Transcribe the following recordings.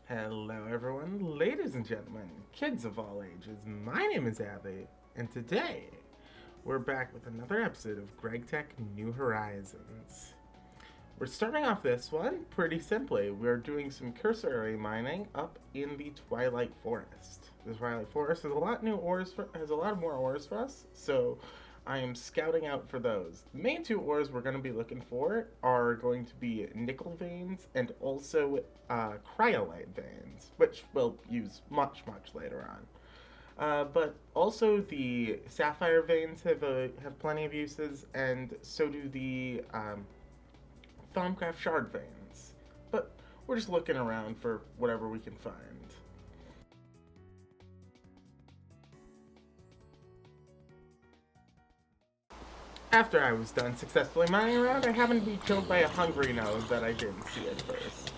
Hello, everyone, ladies and gentlemen, kids of all ages. My name is Abby, and today we're back with another episode of Gregtech New Horizons. We're starting off this one pretty simply. We're doing some cursory mining up in the Twilight Forest. The Twilight Forest has a lot more ores for us, so I am scouting out for those. The main two ores we're going to be looking for are going to be nickel veins and also cryolite veins, which we'll use much later on. But also the sapphire veins have plenty of uses, and so do the Thaumcraft shard veins. But we're just looking around for whatever we can find. After I was done successfully mining around, I happened to be killed by a hungry node that I didn't see at first.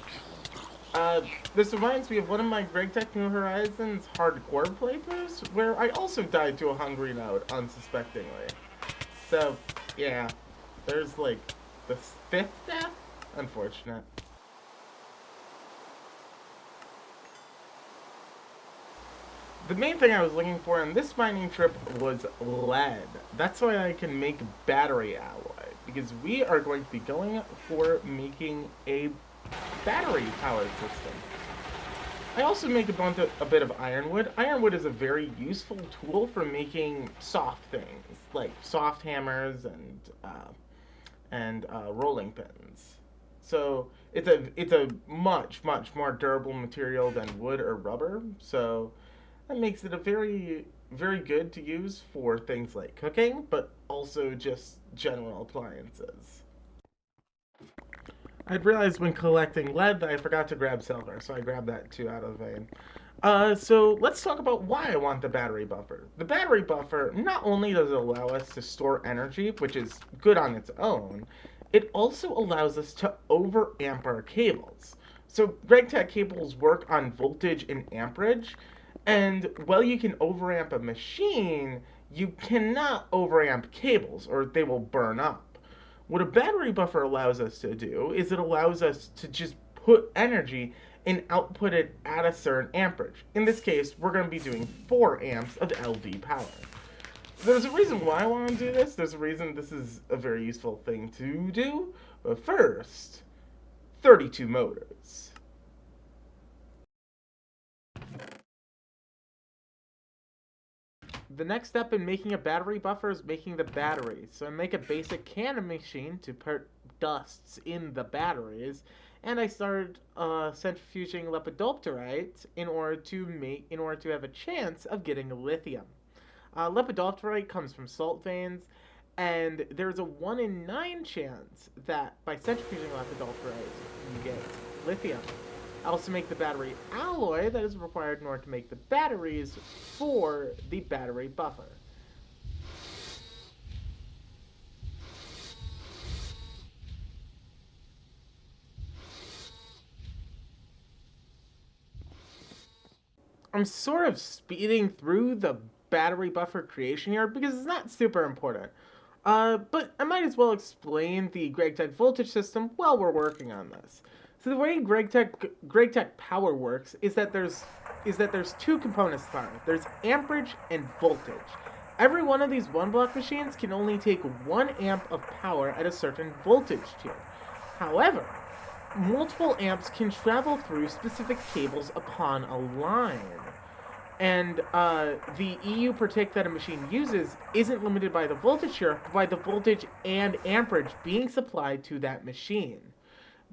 This reminds me of one of my Gregtech New Horizons hardcore playthroughs, where I also died to a hungry node unsuspectingly. So, yeah, there's like the fifth death? Unfortunate. The main thing I was looking for on this mining trip was lead. That's why I can make battery alloy, because we are going to be going for making a battery powered system. I also make a bit of ironwood. Ironwood is a very useful tool for making soft things, like soft hammers and rolling pins. So it's a much more durable material than wood or rubber. So that makes it a very good to use for things like cooking, but also just general appliances. I'd realized when collecting lead that I forgot to grab silver, so I grabbed that too out of the vein. So let's talk about why I want the battery buffer. The battery buffer, not only does it allow us to store energy, which is good on its own, it also allows us to overamp our cables. So Gregtech cables work on voltage and amperage, and while you can overamp a machine, you cannot overamp cables or they will burn up. What a battery buffer allows us to do is it allows us to just put energy and output it at a certain amperage. In this case, we're going to be doing 4 amps of LV power. There's a reason why I want to do this. There's a reason this is a very useful thing to do. But first, 32 motors. The next step in making a battery buffer is making the batteries. So I make a basic cannon machine to put dusts in the batteries, and I started centrifuging lepidopterite in order to have a chance of getting lithium. Lepidopterite comes from salt veins, and there's a 1 in 9 chance that by centrifuging lepidopterite you get lithium. I also make the battery alloy that is required in order to make the batteries for the battery buffer. I'm sort of speeding through the battery buffer creation here because it's not super important. But I might as well explain the Gregtech voltage system while we're working on this. So the way Gregtech power works is that there's two components to power. There's amperage and voltage. Every one of these one block machines can only take 1 amp of power at a certain voltage tier. However, multiple amps can travel through specific cables upon a line. And the EU per tick that a machine uses isn't limited by the voltage here, but by the voltage and amperage being supplied to that machine.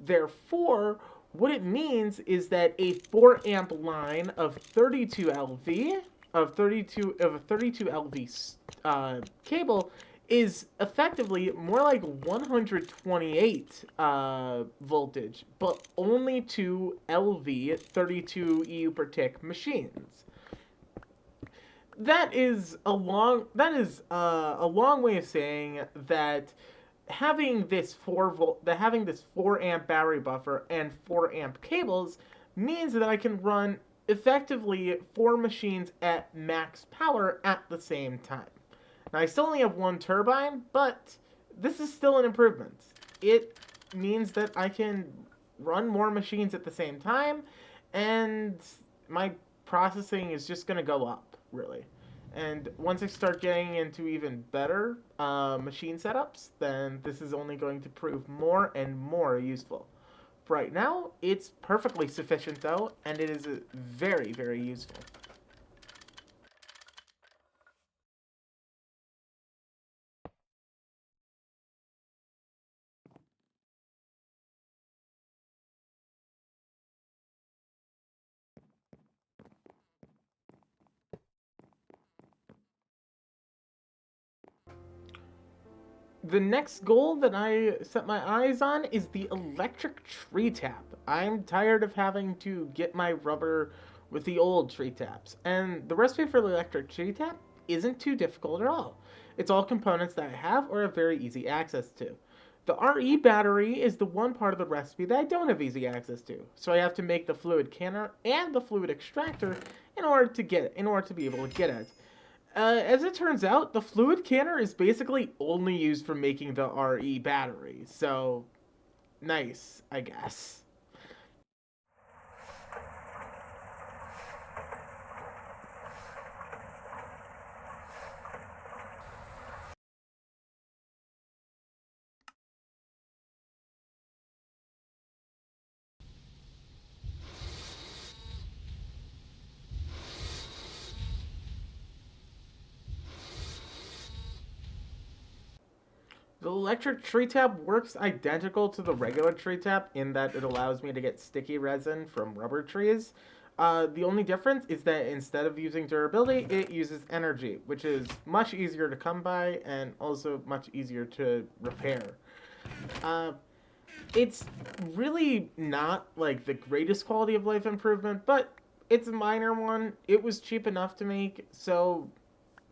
Therefore, what it means is that a 4 amp line of 32 LV of a 32 LV cable is effectively more like 128 voltage, but only to LV 32 EU per tick machines. That is a long way of saying that having this 4 amp battery buffer and 4 amp cables means that I can run effectively 4 machines at max power at the same time. Now I still only have 1 turbine, but this is still an improvement. It means that I can run more machines at the same time, and my processing is just going to go up, really. And once I start getting into even better machine setups, then this is only going to prove more and more useful. For right now, it's perfectly sufficient though, and it is very, very useful. The next goal that I set my eyes on is the electric tree tap. I'm tired of having to get my rubber with the old tree taps, and the recipe for the electric tree tap isn't too difficult at all. It's all components that I have or have very easy access to. The RE battery is the one part of the recipe that I don't have easy access to, so I have to make the fluid canner and the fluid extractor in order to be able to get it. As it turns out, the fluid canner is basically only used for making the RE battery. So, nice, I guess. The electric tree tap works identical to the regular tree tap in that it allows me to get sticky resin from rubber trees. The only difference is that instead of using durability, it uses energy, which is much easier to come by and also much easier to repair. Uh, it's really not like the greatest quality of life improvement, but it's a minor one. It was cheap enough to make, so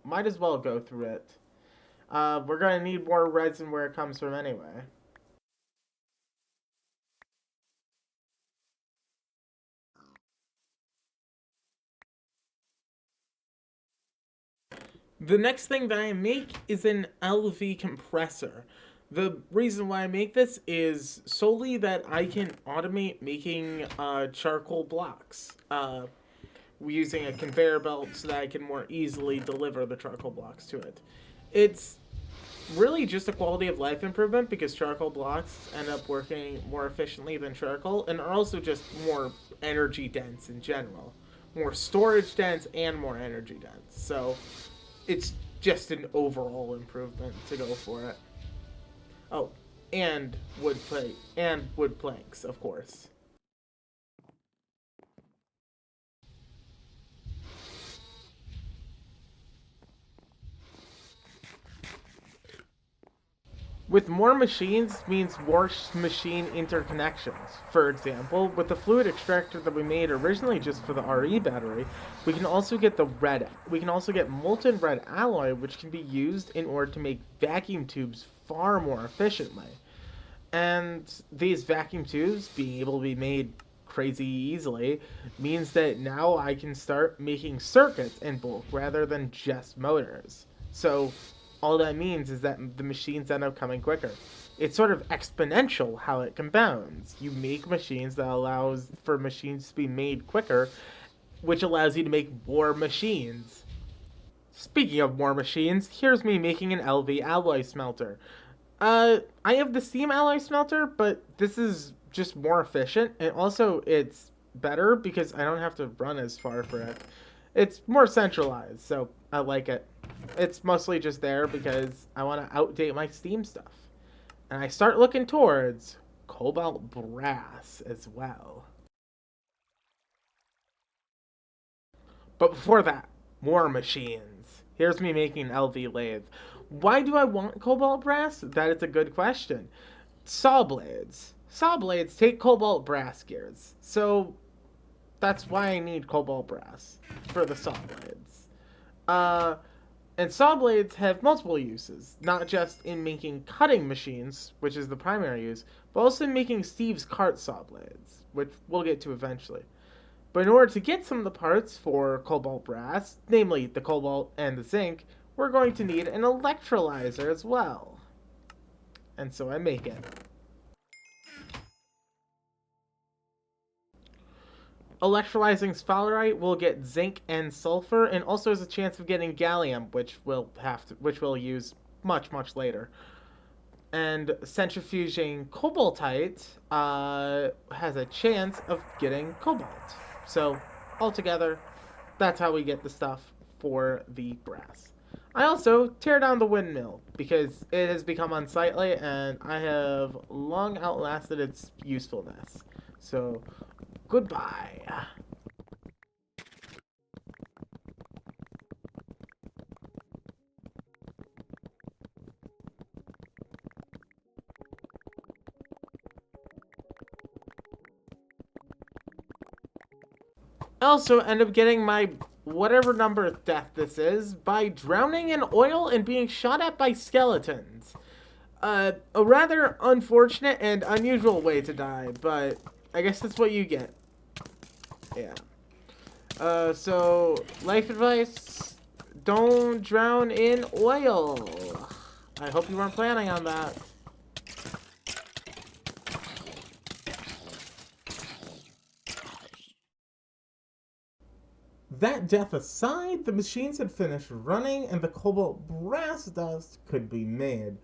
might as well go through it. We're gonna need more resin where it comes from anyway. The next thing that I make is an LV compressor. The reason why I make this is solely that I can automate making charcoal blocks using a conveyor belt so that I can more easily deliver the charcoal blocks to it. It's really just a quality of life improvement because charcoal blocks end up working more efficiently than charcoal and are also just more energy dense in general. More storage dense and more energy dense. So it's just an overall improvement to go for it. Oh, and wood planks, of course. With more machines means more machine interconnections. For example, with the fluid extractor that we made originally just for the RE battery, we can also get molten red alloy which can be used in order to make vacuum tubes far more efficiently. And these vacuum tubes being able to be made crazy easily means that now I can start making circuits in bulk rather than just motors. So all that means is that the machines end up coming quicker. It's sort of exponential how it compounds. You make machines that allows for machines to be made quicker, which allows you to make more machines. Speaking of more machines, here's me making an LV alloy smelter. I have the steam alloy smelter, but this is just more efficient, and also it's better because I don't have to run as far for it. It's more centralized, so I like it. It's mostly just there because I want to outdate my steam stuff. And I start looking towards cobalt brass as well. But before that, more machines. Here's me making an LV lathe. Why do I want cobalt brass? That is a good question. Saw blades. Saw blades take cobalt brass gears. So that's why I need cobalt brass for the saw blades. Uh, and saw blades have multiple uses, not just in making cutting machines, which is the primary use, but also in making Steve's cart saw blades, which we'll get to eventually. But in order to get some of the parts for cobalt brass, namely the cobalt and the zinc, we're going to need an electrolyzer as well. And so I make it. Electrolyzing sphalerite will get zinc and sulfur, and also has a chance of getting gallium, which we'll use much later. And centrifuging cobaltite has a chance of getting cobalt. So altogether, that's how we get the stuff for the brass. I also tear down the windmill because it has become unsightly and I have long outlasted its usefulness. So, goodbye. I also end up getting my whatever number of death this is by drowning in oil and being shot at by skeletons. A rather unfortunate and unusual way to die, but I guess that's what you get. Yeah. So, life advice, don't drown in oil. I hope you weren't planning on that. That death aside, the machines had finished running and the cobalt brass dust could be made.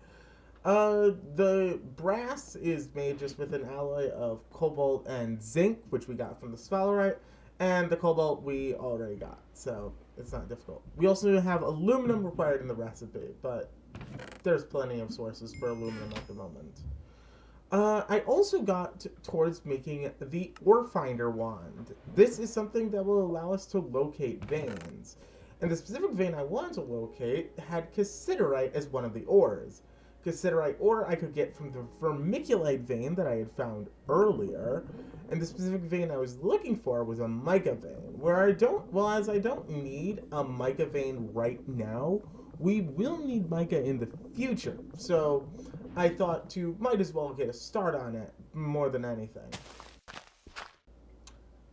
The brass is made just with an alloy of cobalt and zinc, which we got from the sphalerite, and the cobalt we already got, so it's not difficult. We also have aluminum required in the recipe, but there's plenty of sources for aluminum at the moment. I also got towards making the ore finder wand. This is something that will allow us to locate veins. And the specific vein I wanted to locate had cassiterite as one of the ores. Cassiterite ore I could get from the vermiculite vein that I had found earlier, and the specific vein I was looking for was a mica vein, as I don't need a mica vein right now, we will need mica in the future, so I thought might as well get a start on it more than anything.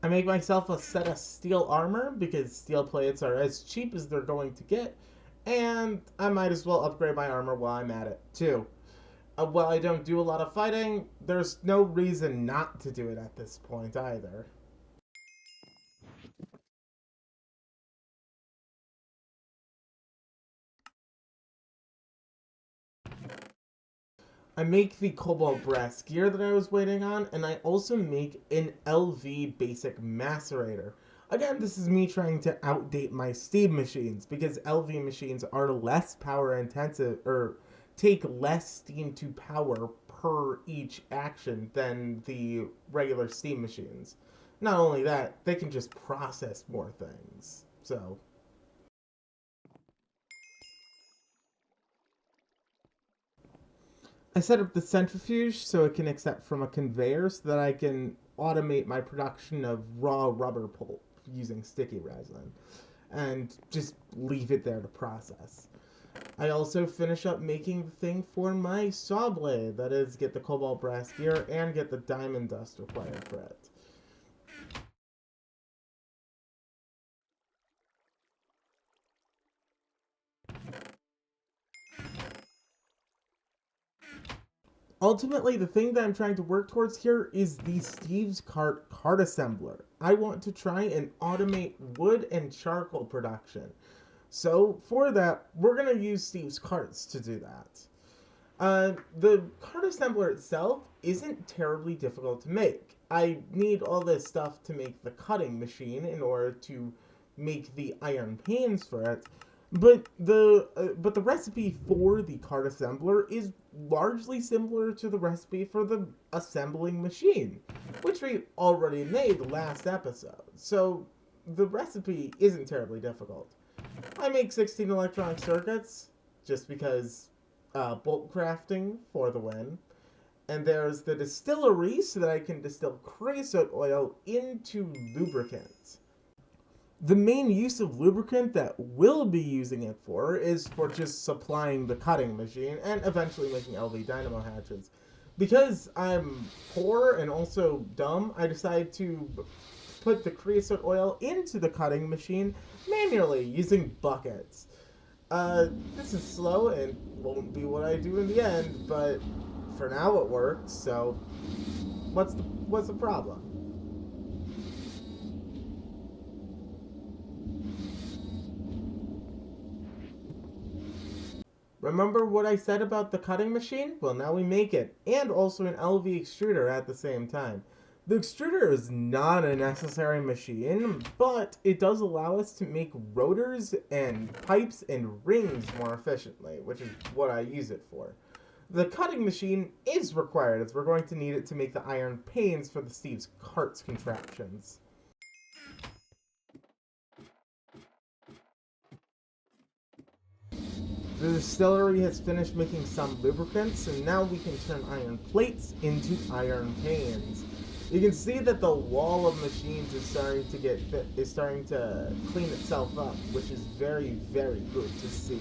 I make myself a set of steel armor because steel plates are as cheap as they're going to get, and I might as well upgrade my armor while I'm at it, too. While I don't do a lot of fighting, there's no reason not to do it at this point either. I make the cobalt brass gear that I was waiting on, and I also make an LV basic macerator. Again, this is me trying to outdate my steam machines, because LV machines are less power intensive, or take less steam to power per each action than the regular steam machines. Not only that, they can just process more things. So, I set up the centrifuge so it can accept from a conveyor so that I can automate my production of raw rubber pulp using sticky resin and just leave it there to process. I also finish up making the thing for my saw blade, that is, get the cobalt brass gear and get the diamond dust required for it. Ultimately, the thing that I'm trying to work towards here is the Steve's cart assembler. I want to try and automate wood and charcoal production. So for that, we're going to use Steve's carts to do that. The cart assembler itself isn't terribly difficult to make. I need all this stuff to make the cutting machine in order to make the iron pans for it. But the recipe for the cart assembler is largely similar to the recipe for the assembling machine, which we already made last episode. So the recipe isn't terribly difficult. I make 16 electronic circuits just because bolt crafting for the win. And there's the distillery so that I can distill creosote oil into lubricant. The main use of lubricant that we'll be using it for is for just supplying the cutting machine and eventually making LV dynamo hatches. Because I'm poor and also dumb, I decided to put the creosote oil into the cutting machine manually using buckets. This is slow and won't be what I do in the end, but for now it works, so what's the problem? Remember what I said about the cutting machine? Well, now we make it, and also an LV extruder at the same time. The extruder is not a necessary machine, but it does allow us to make rotors and pipes and rings more efficiently, which is what I use it for. The cutting machine is required, as we're going to need it to make the iron panes for the Steve's carts contraptions. The distillery has finished making some lubricants, and now we can turn iron plates into iron panes. You can see that the wall of machines is starting to clean itself up, which is very, very good to see.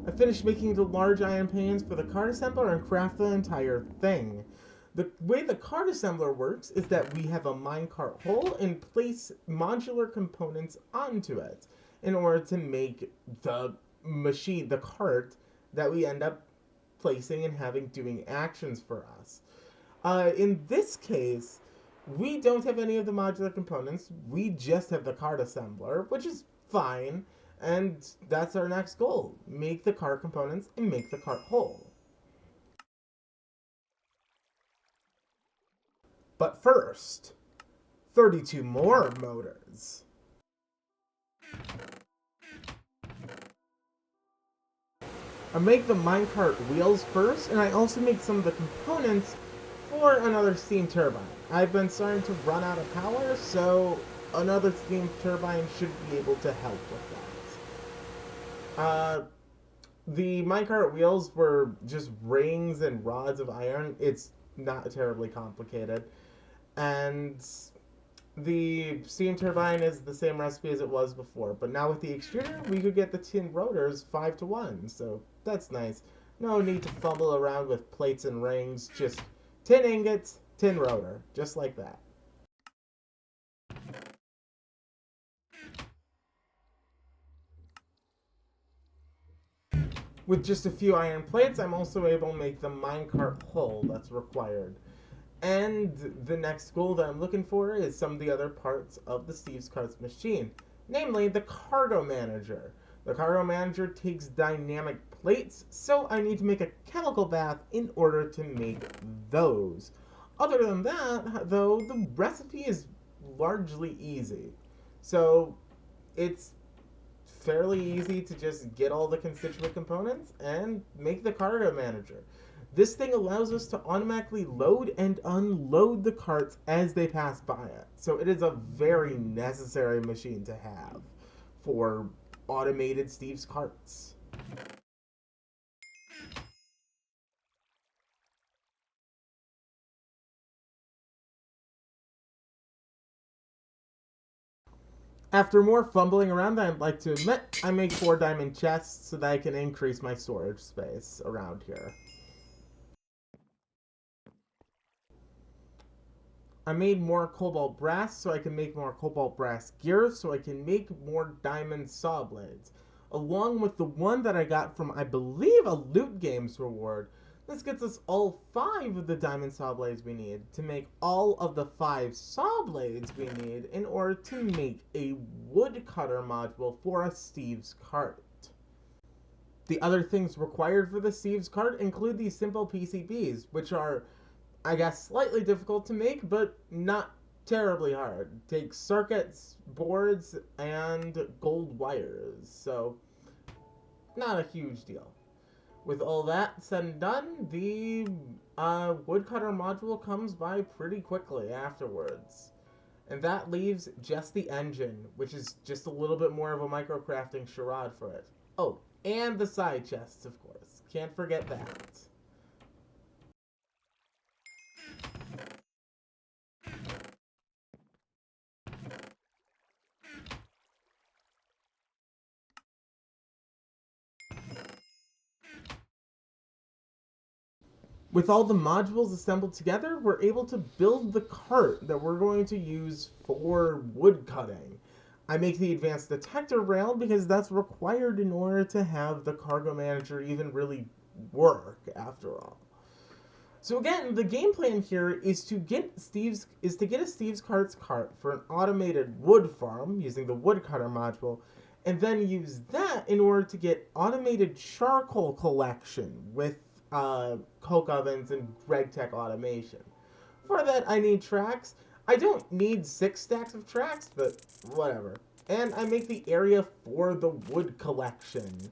I finished making the large iron panes for the cart assembler and craft the entire thing. The way the cart assembler works is that we have a minecart hole and place modular components onto it in order to make the machine, the cart, that we end up placing and having doing actions for us. In this case, we don't have any of the modular components. We just have the cart assembler, which is fine. And that's our next goal. Make the cart components and make the cart whole. But first, 32 more motors. I make the minecart wheels first, and I also make some of the components for another steam turbine. I've been starting to run out of power, so another steam turbine should be able to help with that. The minecart wheels were just rings and rods of iron. It's not terribly complicated. And the steam turbine is the same recipe as it was before, but now with the extruder, we could get the tin rotors 5-to-1, so that's nice. No need to fumble around with plates and rings, just tin ingots, tin rotor, just like that. With just a few iron plates, I'm also able to make the minecart hull that's required. And the next goal that I'm looking for is some of the other parts of the Steve's Carts machine, namely the cargo manager. The cargo manager takes dynamic plates, so I need to make a chemical bath in order to make those. Other than that, though, the recipe is largely easy. So it's fairly easy to just get all the constituent components and make the cargo manager. This thing allows us to automatically load and unload the carts as they pass by it. So it is a very necessary machine to have for automated Steve's carts. After more fumbling around, I'd like to admit I make 4 diamond chests so that I can increase my storage space around here. I made more cobalt brass so I can make more cobalt brass gears so I can make more diamond saw blades. Along with the one that I got from, I believe, a Loot Games reward. This gets us all 5 of the diamond saw blades we need to make all of the 5 saw blades we need in order to make a woodcutter module for a Steve's cart. The other things required for the Steve's cart include these simple PCBs, which are, I guess, slightly difficult to make, but not terribly hard. It takes circuits, boards, and gold wires, so not a huge deal. With all that said and done, the woodcutter module comes by pretty quickly afterwards. And that leaves just the engine, which is just a little bit more of a microcrafting charade for it. Oh, and the side chests, of course. Can't forget that. With all the modules assembled together, we're able to build the cart that we're going to use for wood cutting. I make the advanced detector rail because that's required in order to have the cargo manager even really work, after all. So again, the game plan here is to get a Steve's Carts cart for an automated wood farm using the woodcutter module, and then use that in order to get automated charcoal collection with coke ovens and Gregtech automation. For that, I need tracks. I don't need 6 stacks of tracks, but whatever. And I make the area for the wood collection.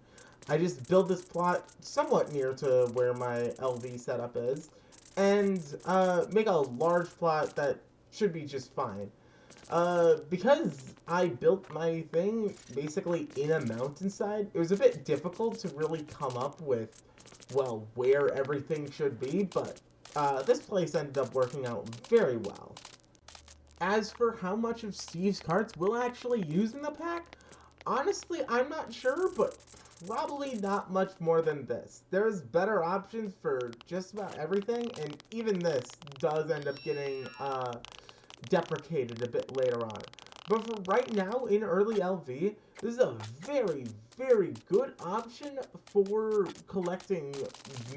I just build this plot somewhat near to where my LV setup is, and make a large plot that should be just fine. Because I built my thing basically in a mountainside, it was a bit difficult to really come up with, well, where everything should be, but this place ended up working out very well. As for how much of Steve's carts we'll actually use in the pack, honestly, I'm not sure, but probably not much more than this. There's better options for just about everything, and even this does end up getting deprecated a bit later on. But for right now, in early LV, this is a very, very good option for collecting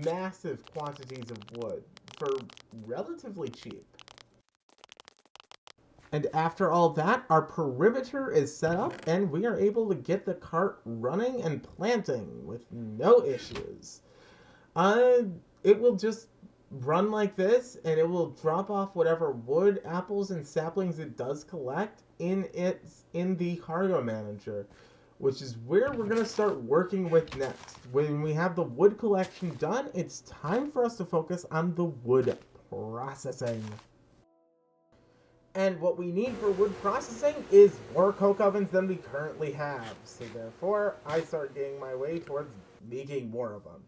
massive quantities of wood for relatively cheap. And after all that, our perimeter is set up and we are able to get the cart running and planting with no issues. It will just run like this and it will drop off whatever wood, apples, and saplings it does collect in the cargo manager, which is where we're going to start working with next. When we have the wood collection done, it's time for us to focus on the wood processing. And what we need for wood processing is more coke ovens than we currently have. So therefore, I start getting my way towards making more of them.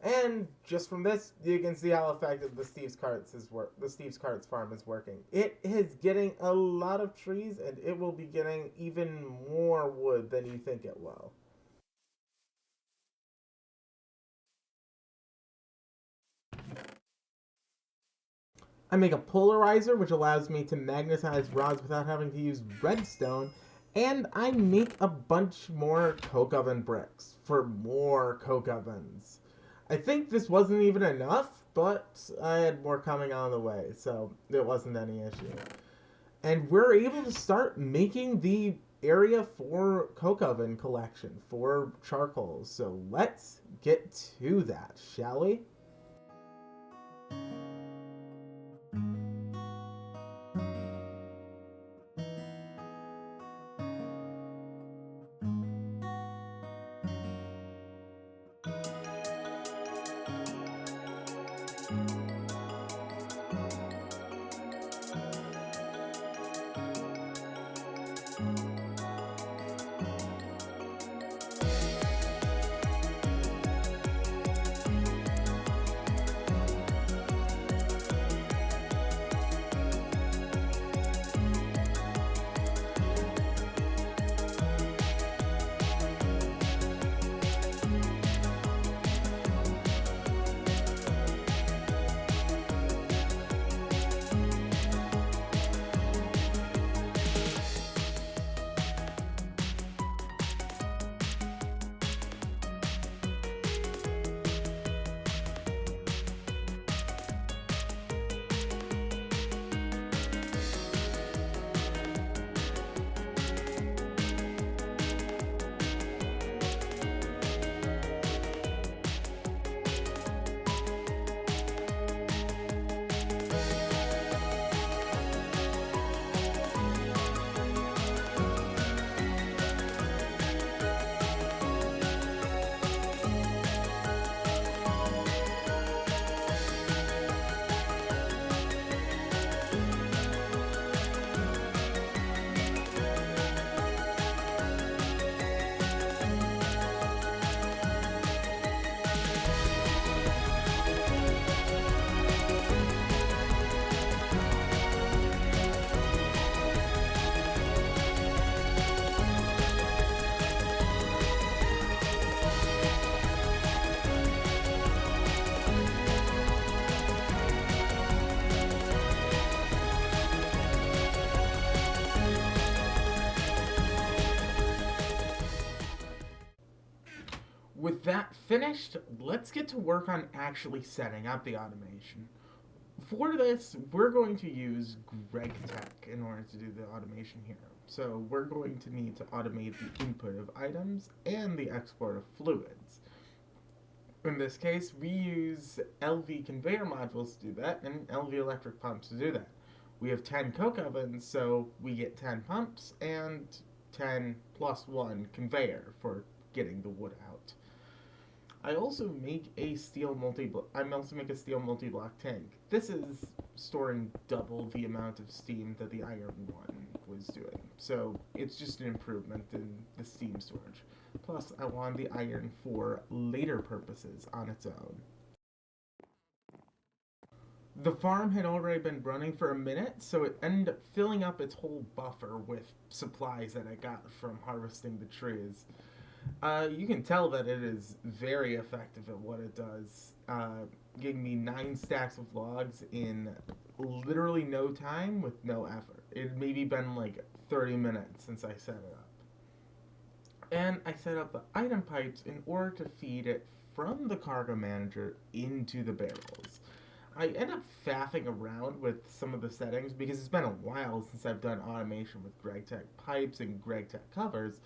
And just from this, you can see how effective the Steve's Carts farm is working. It is getting a lot of trees, and it will be getting even more wood than you think it will. I make a polarizer, which allows me to magnetize rods without having to use redstone, and I make a bunch more coke oven bricks for more coke ovens. I think this wasn't even enough, but I had more coming on the way, so it wasn't any issue. And we're able to start making the area for coke oven collection for charcoal. So let's get to that, shall we? With that finished, let's get to work on actually setting up the automation. For this, we're going to use Gregtech in order to do the automation here. So we're going to need to automate the input of items and the export of fluids. In this case, we use LV conveyor modules to do that and LV electric pumps to do that. We have 10 coke ovens, so we get 10 pumps and 10 plus 1 conveyor for getting the wood out. I also make a steel multi-block tank. This is storing double the amount of steam that the iron one was doing. So it's just an improvement in the steam storage. Plus, I want the iron for later purposes on its own. The farm had already been running for a minute, so it ended up filling up its whole buffer with supplies that I got from harvesting the trees. You can tell that it is very effective at what it does, giving me 9 stacks of logs in literally no time with no effort. It had maybe been like 30 minutes since I set it up. And I set up the item pipes in order to feed it from the cargo manager into the barrels. I end up faffing around with some of the settings because it's been a while since I've done automation with Gregtech pipes and Gregtech covers,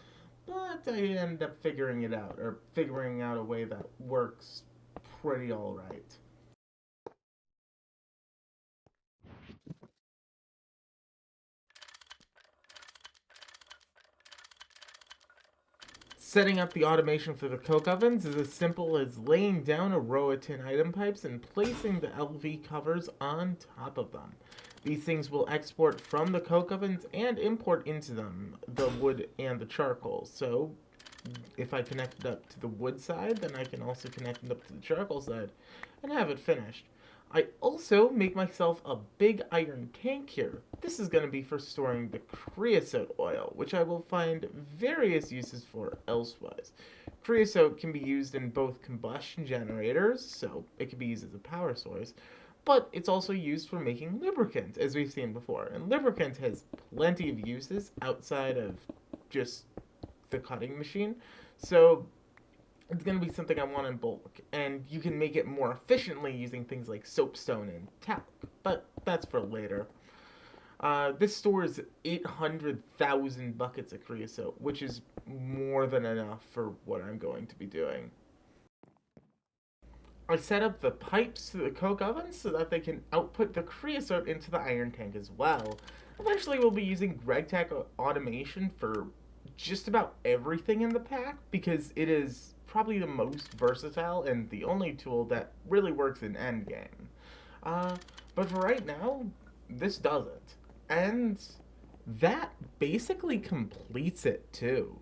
but I end up figuring it out, or figuring out a way that works pretty alright. Setting up the automation for the coke ovens is as simple as laying down a row of tin item pipes and placing the LV covers on top of them. These things will export from the coke ovens and import into them the wood and the charcoal. So if I connect it up to the wood side, then I can also connect it up to the charcoal side and have it finished. I also make myself a big iron tank here. This is going to be for storing the creosote oil, which I will find various uses for elsewise. Creosote can be used in both combustion generators, so it can be used as a power source, but it's also used for making lubricant, as we've seen before. And lubricant has plenty of uses outside of just the cutting machine. So it's going to be something I want in bulk, and you can make it more efficiently using things like soapstone and talc, but that's for later. This stores 800,000 buckets of creosote, which is more than enough for what I'm going to be doing. I set up the pipes to the coke ovens so that they can output the creosote into the iron tank as well. Eventually, we'll be using Gregtech automation for just about everything in the pack because it is probably the most versatile and the only tool that really works in endgame. But for right now, this does it. And that basically completes it too.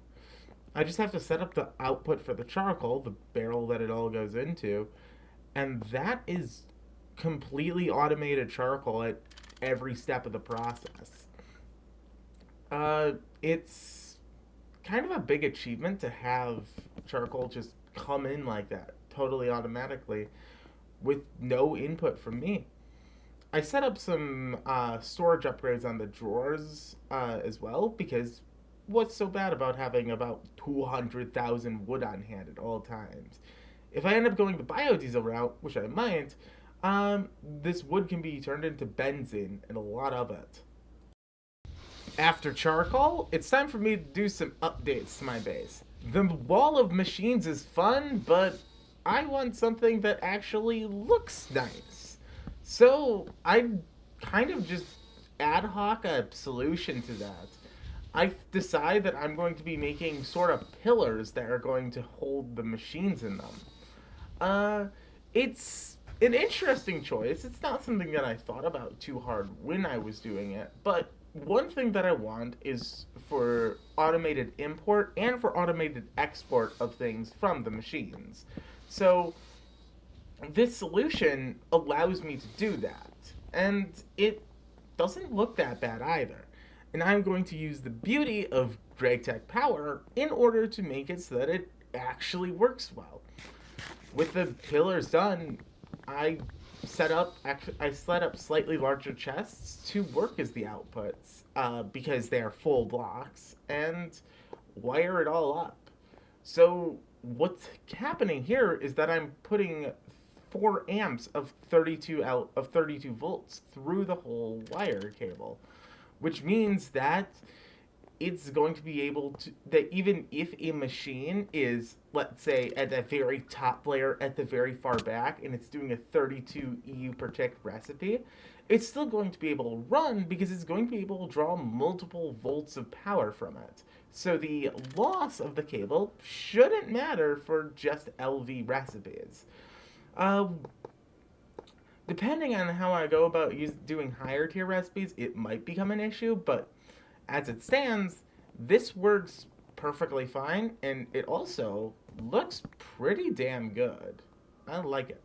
I just have to set up the output for the charcoal, the barrel that it all goes into, and that is completely automated charcoal at every step of the process. It's kind of a big achievement to have charcoal just come in like that, totally automatically, with no input from me. I set up some storage upgrades on the drawers as well, because what's so bad about having about 200,000 wood on hand at all times? If I end up going the biodiesel route, which I might, this wood can be turned into benzene, and a lot of it. After charcoal, it's time for me to do some updates to my base. The wall of machines is fun, but I want something that actually looks nice. So I kind of just ad hoc a solution to that. I decide that I'm going to be making sort of pillars that are going to hold the machines in them. It's an interesting choice. It's not something that I thought about too hard when I was doing it, but one thing that I want is for automated import and for automated export of things from the machines. So this solution allows me to do that, and it doesn't look that bad either. And I'm going to use the beauty of Gregtech Power in order to make it so that it actually works well. With the pillars done, I set up slightly larger chests to work as the outputs because they are full blocks and wire it all up. So what's happening here is that I'm putting 4 amps of 32 volts through the whole wire cable, which means that it's going to be able to, that even if a machine is, let's say, at the very top layer at the very far back and it's doing a 32 EU per tick recipe, it's still going to be able to run because it's going to be able to draw multiple volts of power from it. So the loss of the cable shouldn't matter for just LV recipes. Uh, Depending on how I go about doing higher tier recipes, it might become an issue, but as it stands, this works perfectly fine, and it also looks pretty damn good. I like it.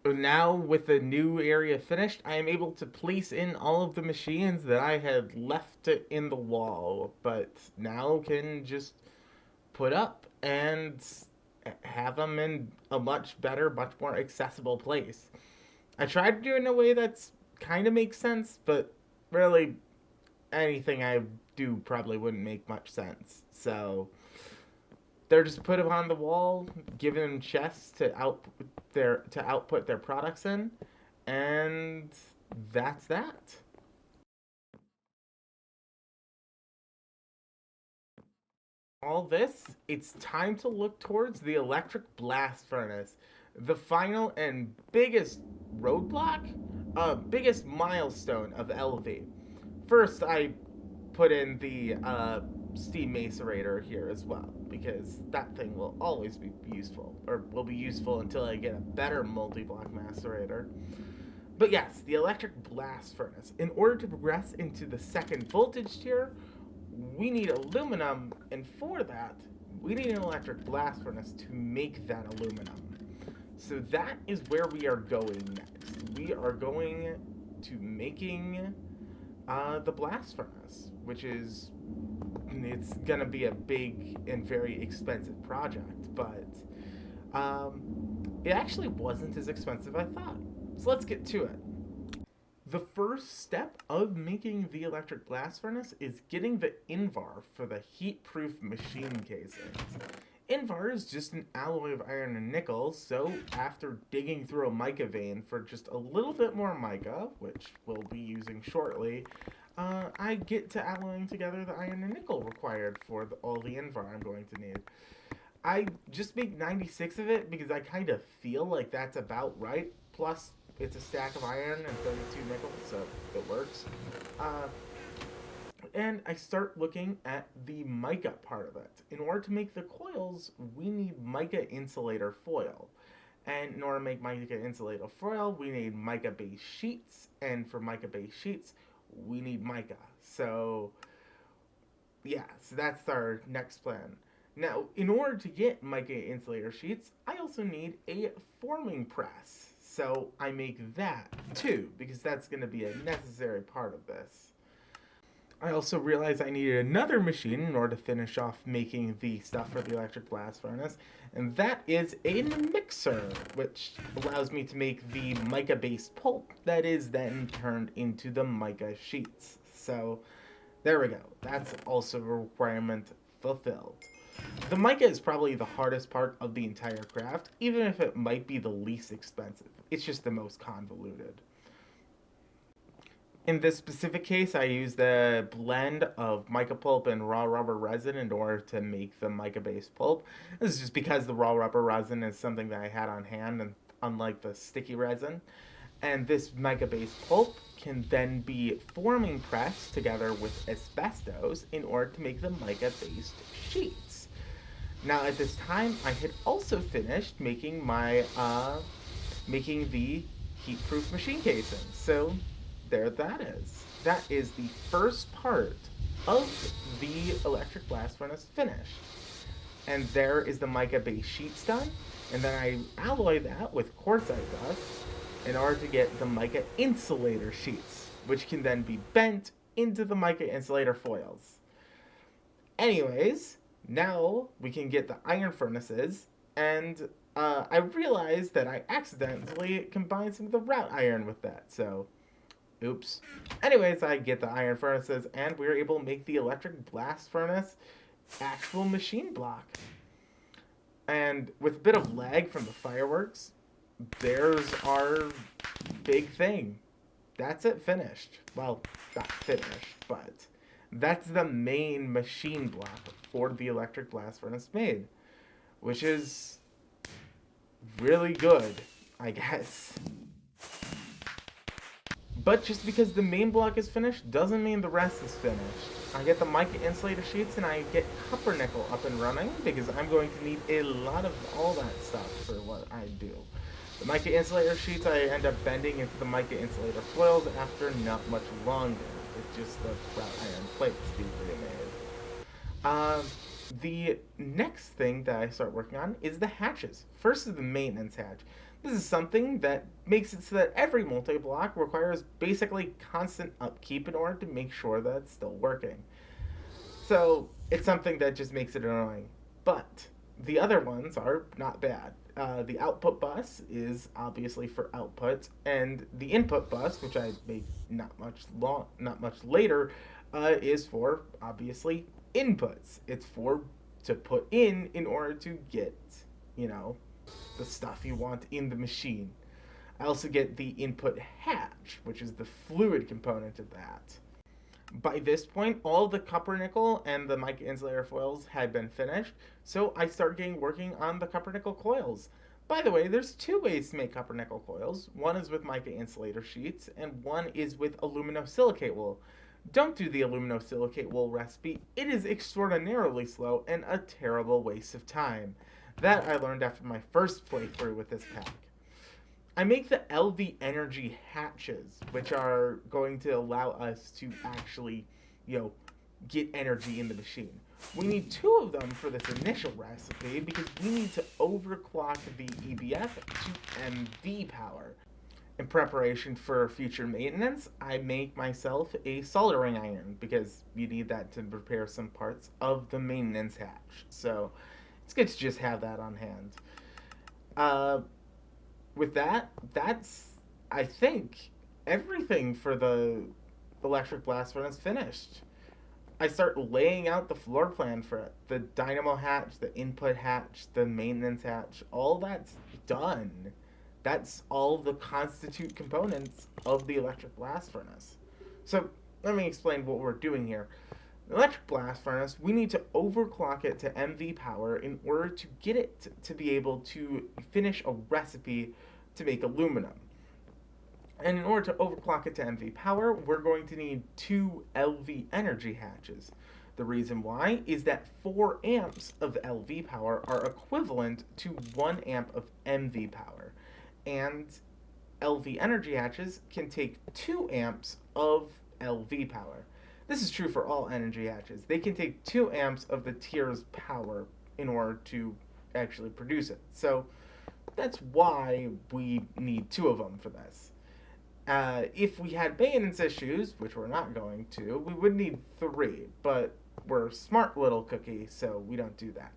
Now, with the new area finished, I am able to place in all of the machines that I had left in the wall, but now can just put up and have them in a much better, much more accessible place. I tried to do it in a way that's kind of makes sense, but really anything I do probably wouldn't make much sense. So they're just put them on the wall, giving them chests to output their products in, and that's that. All this, it's time to look towards the electric blast furnace, the final and biggest roadblock, biggest milestone of LV. First, I put in the steam macerator here as well, because that thing will always be useful, or will be useful until I get a better multi-block macerator. But yes, the electric blast furnace. In order to progress into the second voltage tier, we need aluminum, and for that, we need an electric blast furnace to make that aluminum. So that is where we are going next. We are going to making the blast furnace, which is, it's gonna be a big and very expensive project, but it actually wasn't as expensive as I thought. So let's get to it. The first step of making the electric blast furnace is getting the Invar for the heat-proof machine casing. Invar is just an alloy of iron and nickel, so after digging through a mica vein for just a little bit more mica, which we'll be using shortly, I get to alloying together the iron and nickel required for all the Invar I'm going to need. I just make 96 of it because I kind of feel like that's about right, plus it's a stack of iron and 32 nickel, so it works. Uh, and I start looking at the mica part of it. In order to make the coils, we need mica insulator foil. And in order to make mica insulator foil, we need mica base sheets. And for mica base sheets, we need mica. So, yeah, so that's our next plan. Now, in order to get mica insulator sheets, I also need a forming press. So I make that too, because that's going to be a necessary part of this. I also realized I needed another machine in order to finish off making the stuff for the electric blast furnace, and that is a mixer, which allows me to make the mica-based pulp that is then turned into the mica sheets. So there we go. That's also a requirement fulfilled. The mica is probably the hardest part of the entire craft, even if it might be the least expensive. It's just the most convoluted. In this specific case, I used a blend of mica pulp and raw rubber resin in order to make the mica-based pulp. This is just because the raw rubber resin is something that I had on hand, and unlike the sticky resin. And this mica-based pulp can then be forming pressed together with asbestos in order to make the mica-based sheets. Now, at this time, I had also finished making my making the heat-proof machine casing. So there that is. That is the first part of the electric blast furnace finished. And there is the mica base sheets done. And then I alloy that with quartzite dust in order to get the mica insulator sheets, which can then be bent into the mica insulator foils. Anyways, now we can get the iron furnaces, and I realized that I accidentally combined some of the route iron with that, so Oops. Anyways, I get the iron furnaces, and we're able to make the electric blast furnace actual machine block. And with a bit of lag from the fireworks, there's our big thing. That's it finished. Well, not finished, but that's the main machine block for the electric blast furnace made, which is really good, I guess. But just because the main block is finished doesn't mean the rest is finished. I get the mica insulator sheets and I get copper nickel up and running because I'm going to need a lot of all that stuff for what I do. The mica insulator sheets I end up bending into the mica insulator foils after not much longer. It's just the wrought iron plates being remade. The next thing that I start working on is the hatches. First is the maintenance hatch. This is something that makes it so that every multi-block requires basically constant upkeep in order to make sure that it's still working. So it's something that just makes it annoying. But the other ones are not bad. The output bus is obviously for output, and the input bus, which I made not much later, is for obviously inputs. It's for to put in order to get, you know, the stuff you want in the machine. I also get the input hatch, which is the fluid component of that. By this point, all the copper nickel and the mica insulator foils had been finished, so I started getting working on the copper nickel coils. By the way, there's two ways to make copper nickel coils. One is with mica insulator sheets, and one is with aluminosilicate wool. Don't do the aluminosilicate wool recipe. It is extraordinarily slow and a terrible waste of time. That I learned after my first playthrough with this pack. I make the LV energy hatches, which are going to allow us to actually, get energy in the machine. We need two of them for this initial recipe because we need to overclock the EBF to MV power. In preparation for future maintenance, I make myself a soldering iron because you need that to prepare some parts of the maintenance hatch. So it's good to just have that on hand. With that, that's, I think, everything for the electric blast furnace finished. I start laying out the floor plan for it. The dynamo hatch, the input hatch, the maintenance hatch, all that's done. That's all the constitute components of the electric blast furnace. So let me explain what we're doing here. The electric blast furnace, we need to overclock it to MV power in order to get it to be able to finish a recipe to make aluminum. And in order to overclock it to MV power, we're going to need 2 LV energy hatches. The reason why is that 4 amps of LV power are equivalent to 1 amp of MV power. And LV energy hatches can take 2 amps of LV power. This is true for all energy hatches. They can take 2 amps of the tier's power in order to actually produce it. So that's why we need 2 of them for this. If we had maintenance issues, which we're not going to, we would need 3, but we're a smart little cookie, so we don't do that.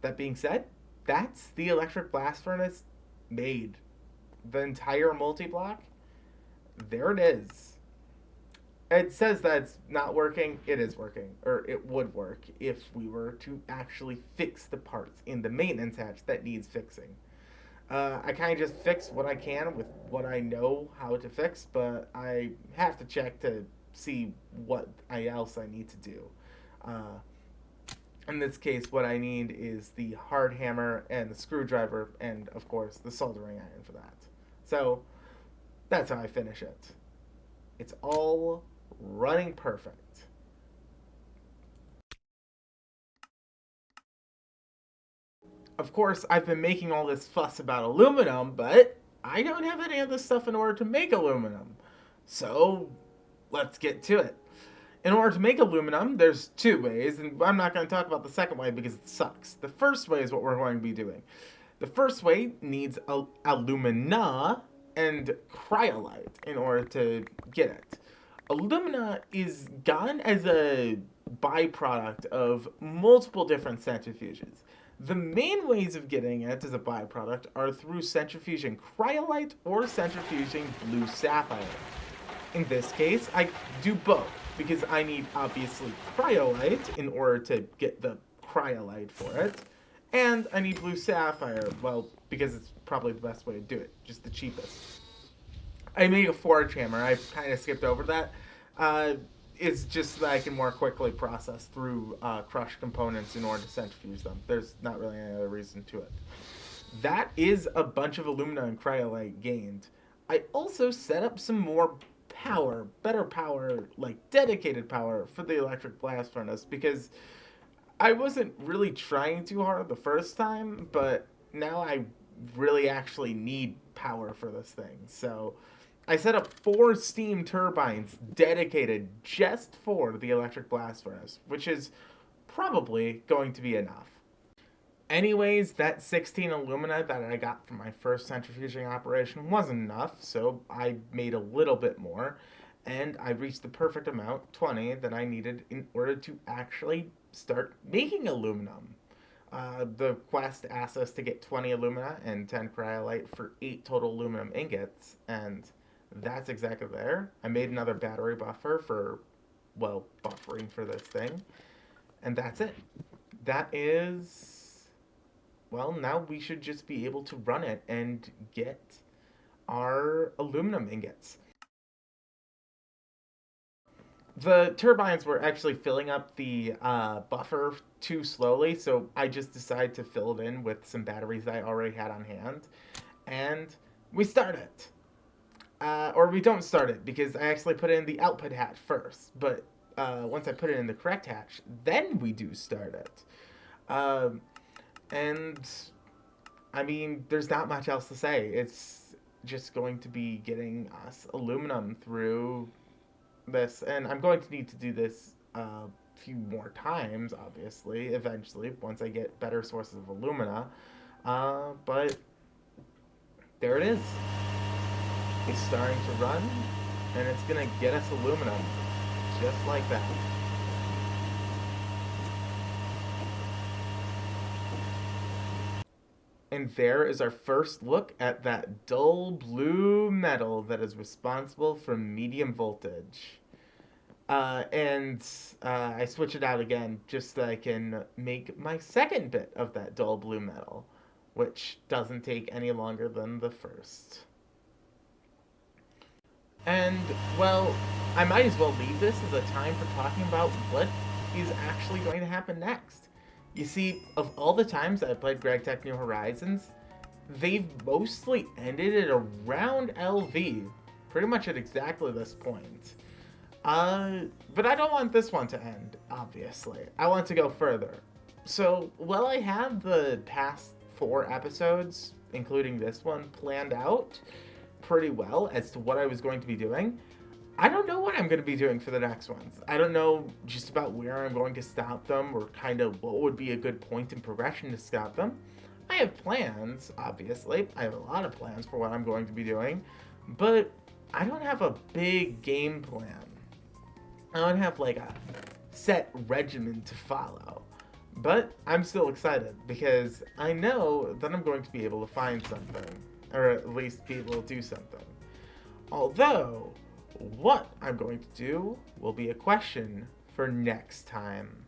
That being said, that's the electric blast furnace made. The entire multi-block, there it is. It says that it's not working. It is working, or it would work if we were to actually fix the parts in the maintenance hatch that needs fixing. I kind of just fix what I can with what I know how to fix, but I have to check to see what else I need to do. In this case, what I need is the hard hammer and the screwdriver, and of course the soldering iron for that. So that's how I finish it. It's all running perfect. Of course, I've been making all this fuss about aluminum, but I don't have any of this stuff in order to make aluminum. So let's get to it. In order to make aluminum, there's 2 ways, and I'm not going to talk about the second way because it sucks. The first way is what we're going to be doing. The first way needs alumina and cryolite in order to get it. Alumina is gotten as a byproduct of multiple different centrifuges. The main ways of getting it as a byproduct are through centrifuging cryolite or centrifuging blue sapphire. In this case, I do both because I need obviously cryolite in order to get the cryolite for it, and I need blue sapphire, well, because it's probably the best way to do it, just the cheapest. I made a forge hammer. I kind of skipped over that. Uh, it's just so that I can more quickly process through crushed components in order to centrifuge them. There's not really any other reason to it. That is a bunch of alumina and cryolite gained. I also set up some more power, better power, like dedicated power for the electric blast furnace because I wasn't really trying too hard the first time, but now I really actually need power for this thing. So I set up 4 steam turbines dedicated just for the electric blast furnace, which is probably going to be enough. Anyways, that 16 alumina that I got from my first centrifuging operation wasn't enough, so I made a little bit more, and I reached the perfect amount, 20, that I needed in order to actually start making aluminum. The quest asked us to get 20 alumina and 10 cryolite for 8 total aluminum ingots, and that's exactly there. I made another battery buffer for, well, buffering for this thing, and that's it. That is, well, now we should just be able to run it and get our aluminum ingots. The turbines were actually filling up the buffer too slowly, so I just decided to fill it in with some batteries I already had on hand. And we start it. Or we don't start it, because I actually put it in the output hatch first. But once I put it in the correct hatch, then we do start it. And I mean, there's not much else to say. It's just going to be getting us aluminum through this, and I'm going to need to do this a few more times, obviously, eventually, once I get better sources of alumina. But there it is. It's starting to run, and it's going to get us aluminum, just like that. And there is our first look at that dull blue metal that is responsible for medium voltage. And I switch it out again just so I can make my second bit of that dull blue metal, which doesn't take any longer than the first. And, well, I might as well leave this as a time for talking about what is actually going to happen next. You see, of all the times I've played Gregtech New Horizons, they've mostly ended at around LV, pretty much at exactly this point. But I don't want this one to end, obviously. I want to go further. So, while I have the past 4 episodes, including this one, planned out pretty well as to what I was going to be doing, I don't know what I'm going to be doing for the next ones. I don't know just about where I'm going to stop them or kind of what would be a good point in progression to stop them. I have plans, obviously. I have a lot of plans for what I'm going to be doing, but I don't have a big game plan. I don't have like a set regimen to follow. But I'm still excited because I know that I'm going to be able to find something, or at least be able to do something. Although, what I'm going to do will be a question for next time.